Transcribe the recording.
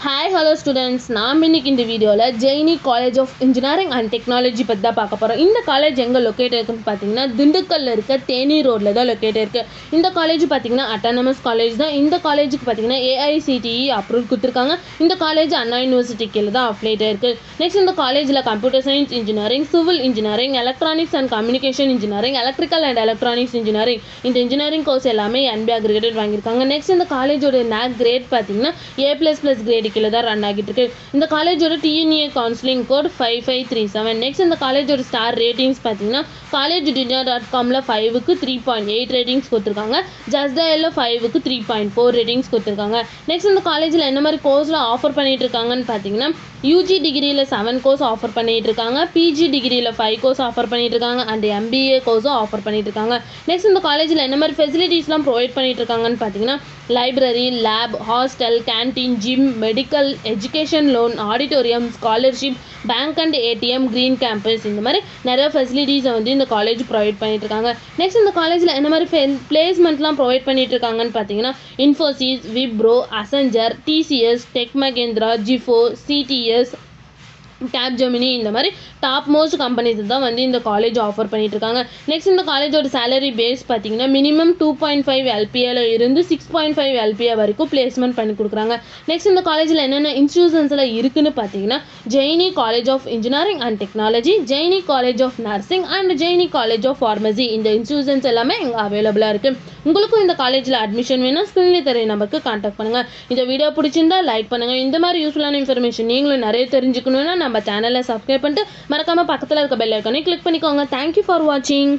Hi hello students, நாம் இன்னைக்கு இந்த வீடியோவில் Jaini college of engineering and technology பற்றி தான் பார்க்க போகிறோம். இந்த காலேஜ் எங்கே லொக்கேட் இருக்குன்னு பார்த்தீங்கன்னா திண்டுக்கல்லில் இருக்க தேனி ரோட்டில் தான் லொக்கேட் இருக்குது. இந்த காலேஜ் பார்த்தீங்கன்னா அட்டானமஸ் காலேஜ் தான். இந்த காலேஜுக்கு பார்த்தீங்கன்னா ஏஐசிடிஇ அப்ரூவல் கொடுத்துருக்காங்க. இந்த காலேஜ் அண்ணா யூனிவர்சிட்டி கீழே தான் அப்ளைட் ஆயிருக்கு. நெக்ஸ்ட் இந்த காலேஜில் computer science engineering, civil engineering, electronics and communication engineering, electrical and electronics engineering, இந்த இன்ஜினியரிங் கோர்ஸ் எல்லாமே என்பி அக்ரிகேட்டட் வாங்கியிருக்காங்க. நெக்ஸ்ட் இந்த காலேஜோட NAC கிரேட் பார்த்தீங்கன்னா A++ கிரேட் கீழே தான் ரன் ஆகிட்டு இருக்கு. இந்த காலேஜோட TNA கவுன்சிலிங் கோட் 5537. நெக்ஸ்ட் இந்த காலேஜோட ஸ்டார் ரேட்டிங்ஸ் பார்த்தீங்கன்னா collegedindia.comல 5க்கு 3.8 ரேட்டிங்ஸ் கொடுத்துருக்காங்க. ஜஸ்டயல்ல 5க்கு 3.4 ரேட்டிங்ஸ் கொடுத்துருக்காங்க. நெக்ஸ்ட் இந்த காலேஜில் என்ன மாதிரி கோர்ஸில் ஆஃபர் பண்ணிட்டு இருக்காங்கன்னு பார்த்தீங்கன்னா UG டிகிரியில் 7 கோர்ஸ் ஆஃபர் பண்ணிட்டு இருக்காங்க, PG டிகிரியில் 5 கோர்ஸ் ஆஃபர் பண்ணிட்டு இருக்காங்க, அண்ட் MBA கோர்ஸும் ஆஃபர் பண்ணிட்டு இருக்காங்க. நெக்ஸ்ட் இந்த காலேஜில் என்ன மாதிரி ஃபெசிலிட்டிஸ்லாம் ப்ரொவைட் பண்ணிட்டு இருக்காங்கன்னு பார்த்தீங்கன்னா library, lab, hostel, canteen, gym, medical, education loan, auditorium, scholarship, bank and ATM, green campus, இந்த மாதிரி நிறைய ஃபெசிலிட்டிஸை வந்து இந்த காலேஜ் ப்ரொவைட் பண்ணிட்டு இருக்காங்க. நெக்ஸ்ட் இந்த காலேஜில் என்ன மாதிரி பிளேஸ்மெண்ட்லாம் ப்ரொவைட் பண்ணிட்டு இருக்காங்கன்னு பார்த்தீங்கன்னா Infosys, Wipro, Accenture, TCS, tech Mahindra, Zifo, CTS, Capgemini, இந்த மாதிரி டாப் மோஸ்ட் கம்பெனிஸ் தான் வந்து இந்த காலேஜ் ஆஃபர் பண்ணிட்டு இருக்காங்க. நெக்ஸ்ட் இந்த காலேஜோட சேலரி பேஸ் பார்த்தீங்கன்னா மினிமம் 2.5 LPA இருந்து 6.5 LPA வரைக்கும் பிளேஸ்மெண்ட் பண்ணி கொடுக்குறாங்க. நெக்ஸ்ட் இந்த காலேஜில் என்னென்ன இன்ஸ்டிடியூஷன்ஸில் இருக்குன்னு பார்த்தீங்கன்னா Jaini college of engineering and technology, Jaini college of nursing and Jaini college of pharmacy, இந்த இன்ஸ்டிடியூஷன்ஸ் எல்லாமே இங்கே அவைலபிளாக இருக்குது. உங்களுக்கும் இந்த காலேஜில் அட்மிஷன் வேணும், ஸ்கிரீனில் தெரிய நம்பருக்கு கான்டாக்ட் பண்ணுங்கள். இந்த வீடியோ பிடிச்சிருந்தா லைக் பண்ணுங்கள். இந்த மாதிரி யூஸ்ஃபுல்லான இன்ஃபர்மேஷன் நீங்களும் நிறைய தெரிஞ்சுக்கணுன்னா நம்ம சேனலை சப்ஸ்கிரைப் பண்ணிட்டு மறக்காமல் பக்கத்தில் இருக்க பெல் ஐக்கானை கிளிக் பண்ணிக்கோங்க. தேங்க்யூ ஃபார் வாட்சிங்.